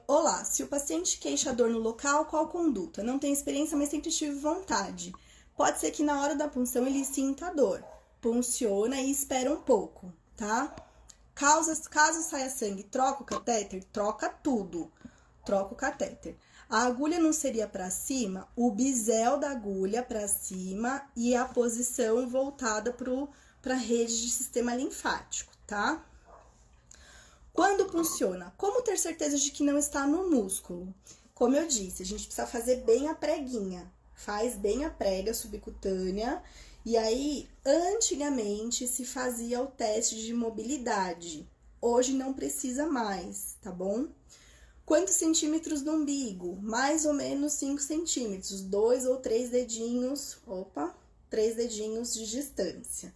Olá, se o paciente queixa dor no local, qual conduta? Não tenho experiência, mas sempre tive vontade. Pode ser que na hora da punção ele sinta dor. Punciona e espera um pouco, tá? Caso saia sangue, troca o catéter? Troca tudo. Troca o catéter. A agulha não seria para cima, o bisel da agulha para cima e a posição voltada para a rede de sistema linfático, tá? Quando funciona? Como ter certeza de que não está no músculo? Como eu disse, a gente precisa fazer bem a preguinha. Faz bem a prega subcutânea. E aí, antigamente, se fazia o teste de mobilidade. Hoje não precisa mais, tá bom? Quantos centímetros do umbigo? Mais ou menos 5 centímetros. 2 ou 3 dedinhos, 3 dedinhos de distância.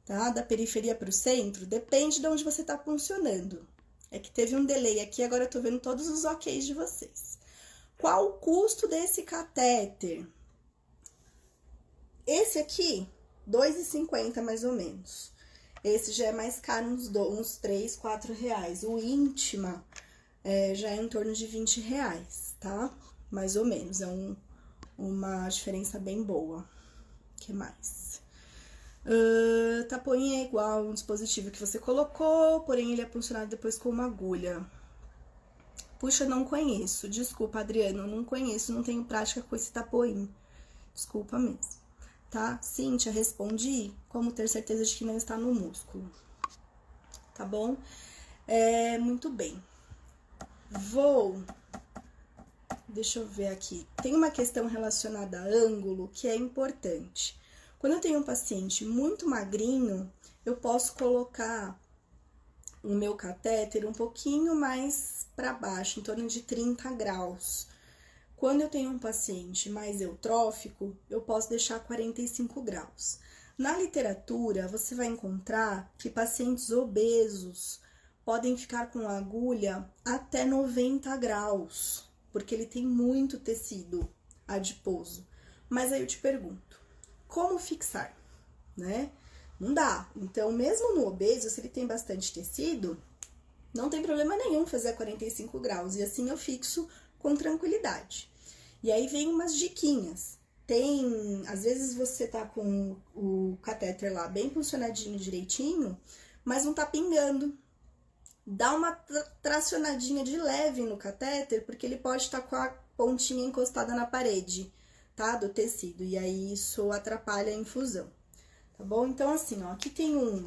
Tá? Da periferia para o centro, depende de onde você está funcionando. É que teve um delay aqui, agora eu tô vendo todos os OKs de vocês. Qual o custo desse catéter? Esse aqui, R$ 2,50 mais ou menos. Esse já é mais caro, uns 3, 4 reais. O Íntima já é em torno de 20 reais, tá? Mais ou menos, é uma diferença bem boa. O que mais? Tapoinha é igual um dispositivo que você colocou, porém ele é funcionado depois com uma agulha. Puxa, não conheço. Desculpa, Adriano, não conheço, não tenho prática com esse tapoinho. Desculpa mesmo, tá? Cíntia, respondi. Como ter certeza de que não está no músculo? Tá bom? Muito bem. Deixa eu ver aqui. Tem uma questão relacionada a ângulo que é importante. Quando eu tenho um paciente muito magrinho, eu posso colocar o meu catéter um pouquinho mais para baixo, em torno de 30 graus. Quando eu tenho um paciente mais eutrófico, eu posso deixar 45 graus. Na literatura, você vai encontrar que pacientes obesos podem ficar com a agulha até 90 graus, porque ele tem muito tecido adiposo. Mas aí eu te pergunto, como fixar, né? Não dá. Então, mesmo no obeso, se ele tem bastante tecido, não tem problema nenhum fazer a 45 graus. E assim eu fixo com tranquilidade. E aí vem umas diquinhas. Às vezes você tá com o catéter lá bem funcionadinho direitinho, mas não tá pingando. Dá uma tracionadinha de leve no catéter, porque ele pode estar com a pontinha encostada na parede, tá? Do tecido, e aí isso atrapalha a infusão, tá bom? Então, assim, ó, aqui tem um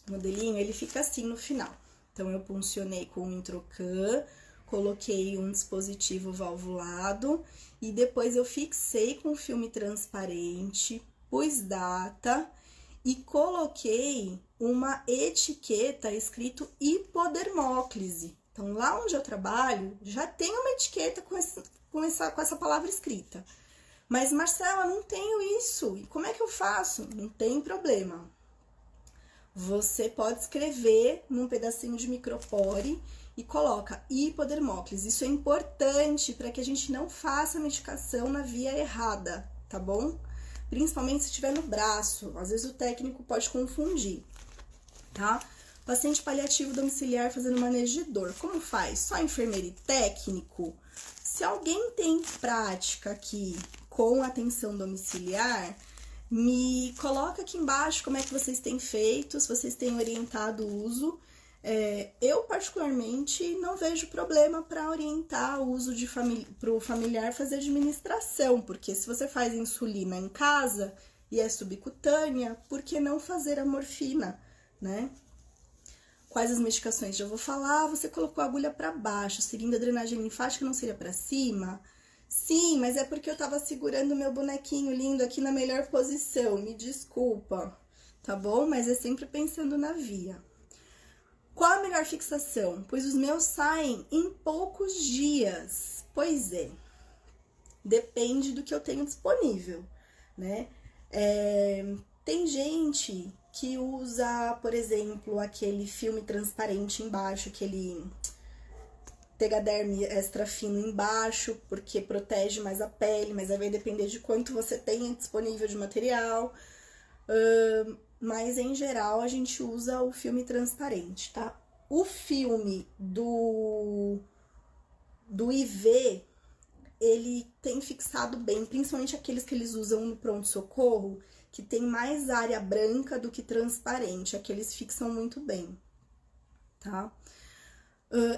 modelinho, ele fica assim no final. Então, eu puncionei com o Introcan, coloquei um dispositivo valvulado, e depois eu fixei com filme transparente, pus data, e coloquei uma etiqueta escrito hipodermóclise. Então, lá onde eu trabalho, já tem uma etiqueta com essa palavra escrita. Mas, Marcela, não tenho isso. E como é que eu faço? Não tem problema. Você pode escrever num pedacinho de micropore e coloca hipodermóclise. Isso é importante para que a gente não faça a medicação na via errada, tá bom? Principalmente se estiver no braço. Às vezes o técnico pode confundir, tá? Paciente paliativo domiciliar fazendo manejo de dor. Como faz? Só enfermeiro e técnico? Se alguém tem prática aqui com atenção domiciliar, me coloca aqui embaixo como é que vocês têm feito, se vocês têm orientado o uso. Eu, particularmente, não vejo problema para orientar o uso para o familiar fazer administração, porque se você faz insulina em casa e é subcutânea, por que não fazer a morfina, né? Quais as medicações? Já vou falar. Você colocou a agulha para baixo, seguindo a drenagem linfática, não seria para cima? Sim, mas é porque eu tava segurando o meu bonequinho lindo aqui na melhor posição, me desculpa, tá bom? Mas é sempre pensando na via. Qual a melhor fixação? Pois os meus saem em poucos dias. Pois é, depende do que eu tenho disponível, né? Tem gente que usa, por exemplo, aquele filme transparente embaixo, aquele Tegaderm extra fino embaixo, porque protege mais a pele, mas aí vai depender de quanto você tem disponível de material. Mas em geral a gente usa o filme transparente, tá? O filme do IV, ele tem fixado bem, principalmente aqueles que eles usam no pronto-socorro, que tem mais área branca do que transparente, aqueles fixam muito bem, tá?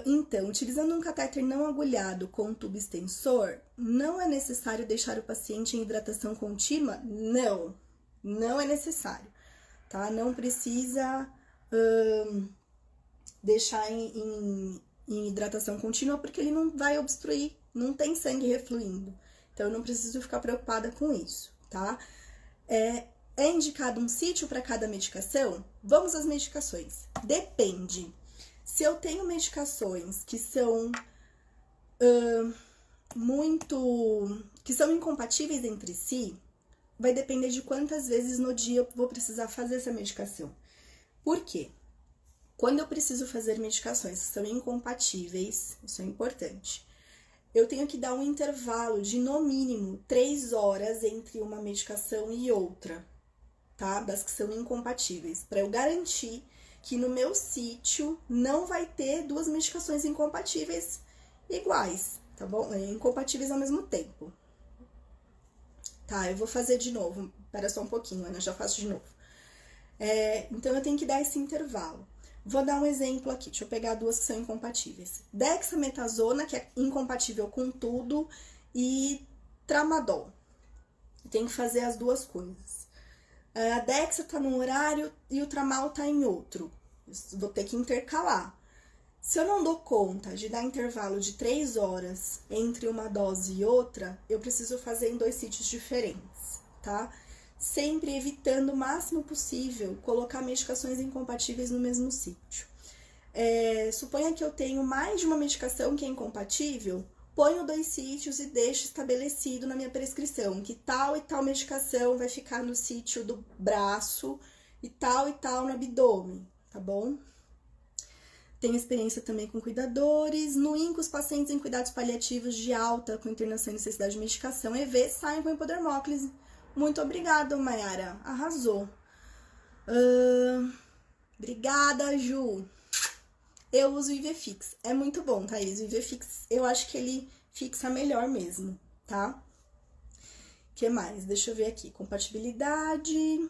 Então, utilizando um catéter não agulhado com tubo extensor, não é necessário deixar o paciente em hidratação contínua? Não, não é necessário, tá? Não precisa deixar em hidratação contínua, porque ele não vai obstruir, não tem sangue refluindo. Então, eu não preciso ficar preocupada com isso, tá? É indicado um sítio para cada medicação? Vamos às medicações. Depende. Se eu tenho medicações que são que são incompatíveis entre si, vai depender de quantas vezes no dia eu vou precisar fazer essa medicação. Por quê? Quando eu preciso fazer medicações que são incompatíveis, isso é importante, eu tenho que dar um intervalo de, no mínimo, 3 horas entre uma medicação e outra, tá? Das que são incompatíveis, para eu garantir que no meu sítio não vai ter 2 medicações incompatíveis iguais, tá bom? Incompatíveis ao mesmo tempo. Tá, eu vou fazer de novo. Espera só um pouquinho, Ana, já faço de novo. Então, eu tenho que dar esse intervalo. Vou dar um exemplo aqui, deixa eu pegar 2 que são incompatíveis. Dexametasona, que é incompatível com tudo, e tramadol. Tem que fazer as 2 coisas. A Dexa tá num horário e o Tramal tá em outro. Vou ter que intercalar. Se eu não dou conta de dar intervalo de 3 horas entre uma dose e outra, eu preciso fazer em 2 sítios diferentes, tá? Sempre evitando o máximo possível colocar medicações incompatíveis no mesmo sítio. Suponha que eu tenho mais de uma medicação que é incompatível, ponho 2 sítios e deixo estabelecido na minha prescrição que tal e tal medicação vai ficar no sítio do braço e tal no abdômen, tá bom? Tenho experiência também com cuidadores. No INCA, os pacientes em cuidados paliativos de alta com internação e necessidade de medicação EV saem com hipodermóclise. Muito obrigada, Mayara. Arrasou. Obrigada, Ju. Eu uso o IVFix. É muito bom, Thaís. O IVFix, eu acho que ele fixa melhor mesmo, tá? O que mais? Deixa eu ver aqui. Compatibilidade.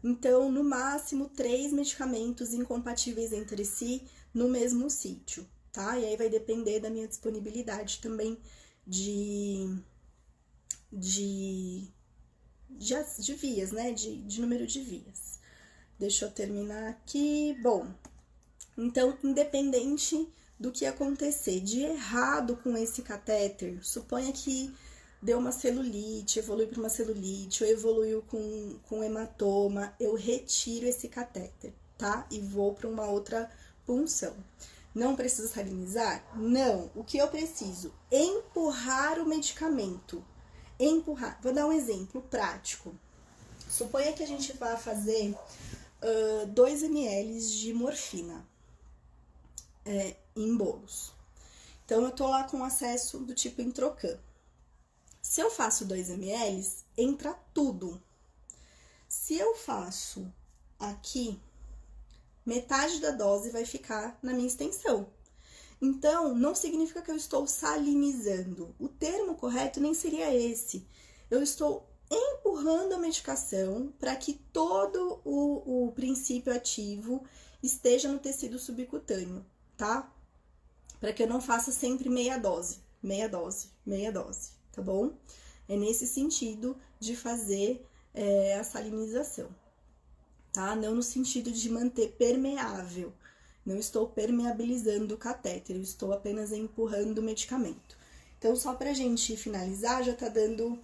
Então, no máximo, 3 medicamentos incompatíveis entre si no mesmo sítio, tá? E aí vai depender da minha disponibilidade também de vias, né? De número de vias. Deixa eu terminar aqui. Bom, então, independente do que acontecer de errado com esse catéter, suponha que deu uma celulite, evoluiu para uma celulite, ou evoluiu com hematoma, eu retiro esse catéter, tá? E vou para uma outra punção. Não preciso salinizar? Não. O que eu preciso? Empurrar o medicamento. Empurrar. Vou dar um exemplo prático. Suponha que a gente vá fazer 2 ml de morfina em bolos. Então, eu tô lá com acesso do tipo Introcan. Se eu faço 2 ml, entra tudo. Se eu faço aqui, metade da dose vai ficar na minha extensão. Então, não significa que eu estou salinizando. O termo correto nem seria esse. Eu estou empurrando a medicação para que todo o princípio ativo esteja no tecido subcutâneo, tá? Para que eu não faça sempre meia dose, tá bom? É nesse sentido de fazer a salinização, tá? Não no sentido de manter permeável. Não estou permeabilizando o catéter, eu estou apenas empurrando o medicamento. Então, só pra gente finalizar, já tá dando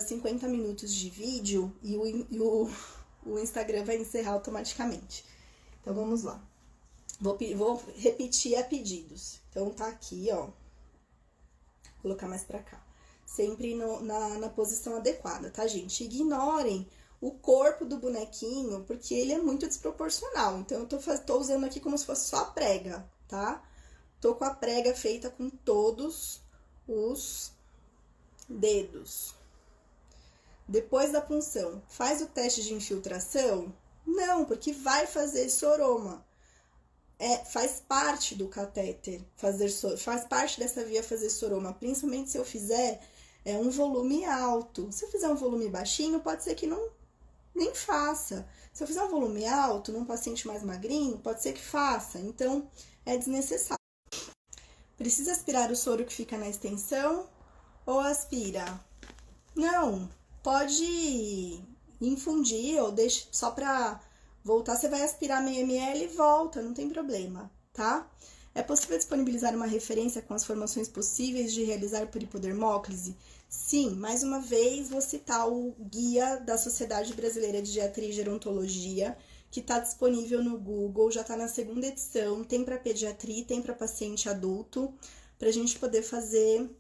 50 minutos de vídeo e o Instagram vai encerrar automaticamente. Então, vamos lá. Vou repetir a pedidos. Então tá aqui, ó. Vou colocar mais pra cá. Sempre na posição adequada, tá, gente? Ignorem o corpo do bonequinho, porque ele é muito desproporcional. Então, eu tô usando aqui como se fosse só a prega, tá? Tô com a prega feita com todos os dedos. Depois da punção, faz o teste de infiltração? Não, porque vai fazer soroma. Faz parte do catéter faz parte dessa via fazer soroma, principalmente se eu fizer um volume alto. Se eu fizer um volume baixinho, pode ser que nem faça. Se eu fizer um volume alto num paciente mais magrinho, pode ser que faça. Então, é desnecessário. Precisa aspirar o soro que fica na extensão ou aspira? Não, pode infundir ou deixa só pra voltar, você vai aspirar meio ml e volta, não tem problema, tá? É possível disponibilizar uma referência com as formações possíveis de realizar por hipodermóclise? Sim, mais uma vez vou citar o guia da Sociedade Brasileira de Geriatria e Gerontologia, que está disponível no Google, já está na 2ª edição, tem para pediatria, tem para paciente adulto, para a gente poder fazer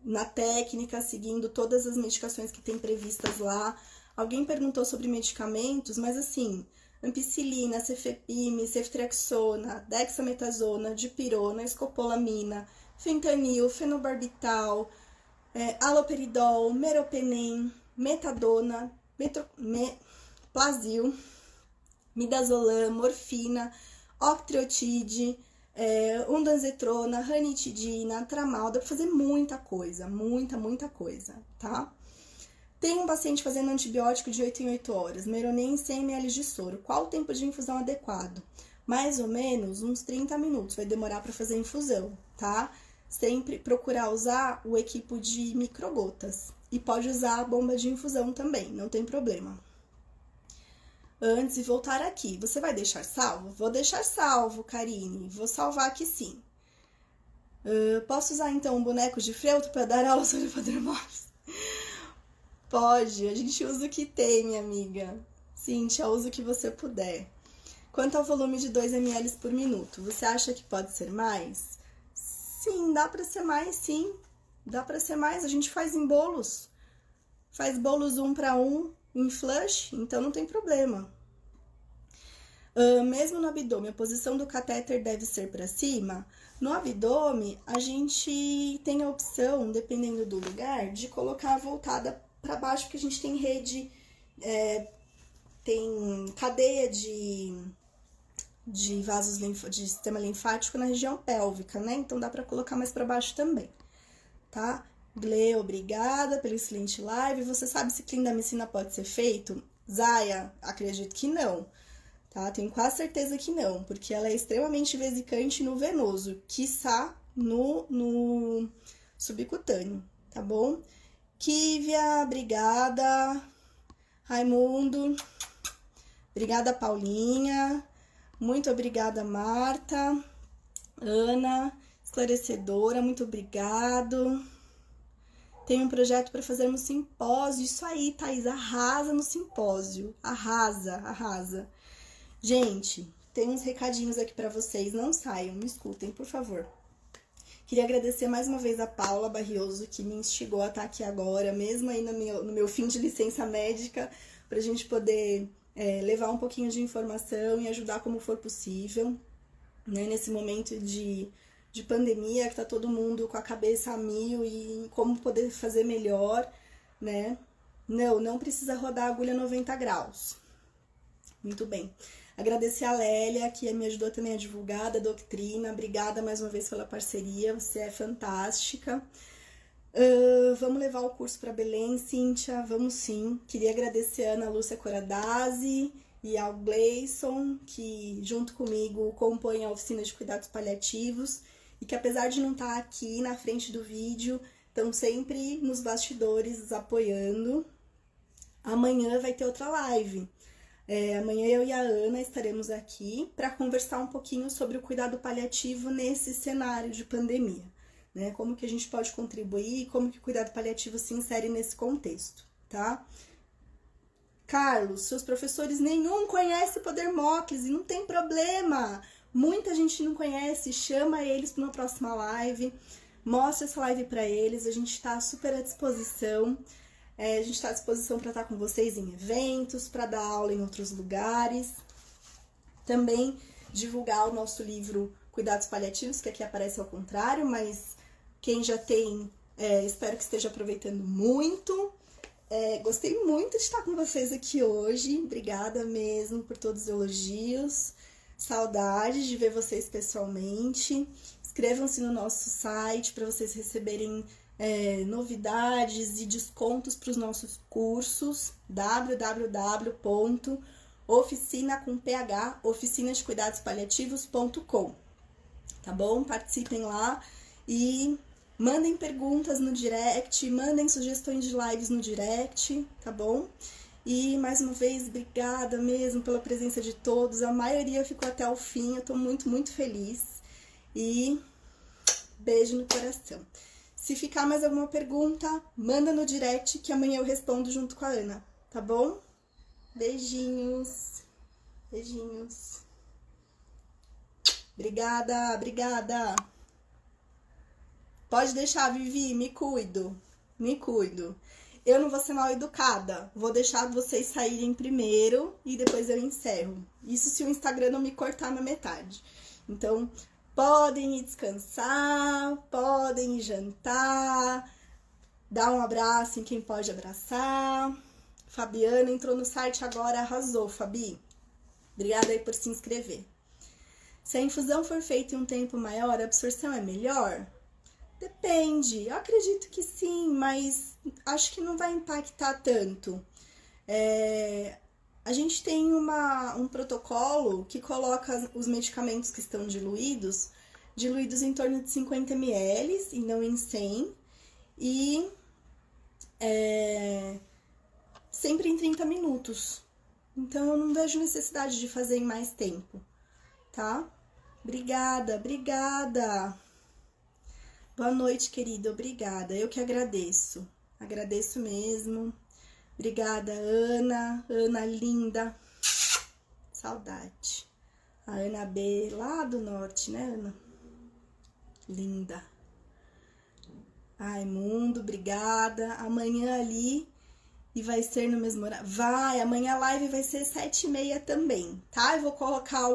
na técnica, seguindo todas as medicações que tem previstas lá. Alguém perguntou sobre medicamentos, mas assim, ampicilina, cefepime, ceftriaxona, dexametasona, dipirona, escopolamina, fentanil, fenobarbital, haloperidol, meropenem, metadona, plasil, midazolam, morfina, octreotide, ondansetrona, ranitidina, tramal. Dá pra fazer muita coisa, muita coisa, tá? Tem um paciente fazendo antibiótico de 8 em 8 horas, Meronem 100 ml de soro. Qual o tempo de infusão adequado? Mais ou menos uns 30 minutos, vai demorar para fazer a infusão, tá? Sempre procurar usar o equipo de microgotas. E pode usar a bomba de infusão também, não tem problema. Antes de voltar aqui, você vai deixar salvo? Vou deixar salvo, Karine. Vou salvar aqui sim. Posso usar então um boneco de feltro para dar aula sobre hipodermose? Pode, a gente usa o que tem, minha amiga. Cíntia, usa o que você puder. Quanto ao volume de 2 ml por minuto, você acha que pode ser mais? Sim, dá para ser mais, sim. Dá para ser mais, a gente faz em bolos. Faz bolos 1 para 1 em flush, então não tem problema. Mesmo no abdômen, a posição do catéter deve ser para cima? No abdômen, a gente tem a opção, dependendo do lugar, de colocar voltada para baixo, porque a gente tem rede, tem cadeia de vasos de sistema linfático na região pélvica, né? Então dá para colocar mais para baixo também, tá? Gle, obrigada pelo excelente live. Você sabe se clindamicina pode ser feito? Zaya, acredito que não, tá? Tenho quase certeza que não, porque ela é extremamente vesicante no venoso, quiçá no subcutâneo, tá bom? Kívia, obrigada. Raimundo, obrigada, Paulinha. Muito obrigada, Marta. Ana, esclarecedora, muito obrigado. Tem um projeto para fazermos simpósio. Isso aí, Thaís, arrasa no simpósio. Arrasa. Gente, tem uns recadinhos aqui para vocês. Não saiam, me escutem, por favor. Queria agradecer mais uma vez a Paula Barrioso, que me instigou a estar aqui agora, mesmo aí no meu fim de licença médica, para a gente poder levar um pouquinho de informação e ajudar como for possível, né, nesse momento de pandemia, que tá todo mundo com a cabeça a mil e como poder fazer melhor, né? Não precisa rodar a agulha 90 graus. Muito bem. Agradecer a Lélia, que me ajudou também a divulgar a doutrina. Obrigada mais uma vez pela parceria, você é fantástica. Vamos levar o curso para Belém, Cíntia? Vamos sim. Queria agradecer a Ana Lúcia Coradazzi e ao Gleison, que junto comigo compõem a oficina de cuidados paliativos e que apesar de não estar aqui na frente do vídeo, estão sempre nos bastidores apoiando. Amanhã vai ter outra live. Amanhã eu e a Ana estaremos aqui para conversar um pouquinho sobre o cuidado paliativo nesse cenário de pandemia, né? Como que a gente pode contribuir, como que o cuidado paliativo se insere nesse contexto, tá? Carlos, seus professores nenhum conhece o Poder Mocles e não tem problema. Muita gente não conhece, chama eles para uma próxima live, mostra essa live para eles, a gente está super à disposição. A gente está à disposição para estar com vocês em eventos, para dar aula em outros lugares. Também divulgar o nosso livro Cuidados Paliativos, que aqui aparece ao contrário, mas quem já tem, espero que esteja aproveitando muito. Gostei muito de estar com vocês aqui hoje. Obrigada mesmo por todos os elogios. Saudades de ver vocês pessoalmente. Inscrevam-se no nosso site para vocês receberem novidades e descontos para os nossos cursos. oficinadeph.com, tá bom? Participem lá e mandem perguntas no direct, mandem sugestões de lives no direct, tá bom? E mais uma vez, obrigada mesmo pela presença de todos. A maioria ficou até o fim, eu tô muito, muito feliz. E beijo no coração. Se ficar mais alguma pergunta, manda no direct que amanhã eu respondo junto com a Ana, tá bom? Beijinhos. Beijinhos. Obrigada, obrigada. Pode deixar, Vivi, me cuido. Me cuido. Eu não vou ser mal educada. Vou deixar vocês saírem primeiro e depois eu encerro. Isso se o Instagram não me cortar na metade. Então, podem ir descansar, podem ir jantar, dar um abraço em quem pode abraçar. Fabiana entrou no site agora, arrasou, Fabi. Obrigada aí por se inscrever. Se a infusão for feita em um tempo maior, a absorção é melhor? Depende, eu acredito que sim, mas acho que não vai impactar tanto. A gente tem um protocolo que coloca os medicamentos que estão diluídos em torno de 50 ml e não em 100, e sempre em 30 minutos. Então eu não vejo necessidade de fazer em mais tempo, tá? Obrigada, obrigada! Boa noite, querida, obrigada. Eu que agradeço. Agradeço mesmo. Obrigada, Ana. Ana linda. Saudade. A Ana B, lá do norte, né, Ana? Linda. Ai, mundo, obrigada. Amanhã ali, e vai ser no mesmo horário. Vai, amanhã a live vai ser 7h30 também, tá? Eu vou colocar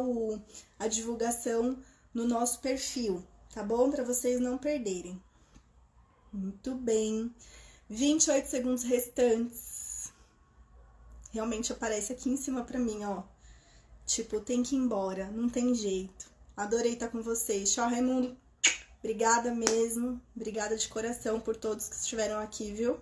a divulgação no nosso perfil. Tá bom? Para vocês não perderem. Muito bem. 28 segundos restantes. Realmente aparece aqui em cima pra mim, ó. Tipo, tem que ir embora. Não tem jeito. Adorei estar com vocês. Tchau, Raimundo. Obrigada mesmo. Obrigada de coração por todos que estiveram aqui, viu?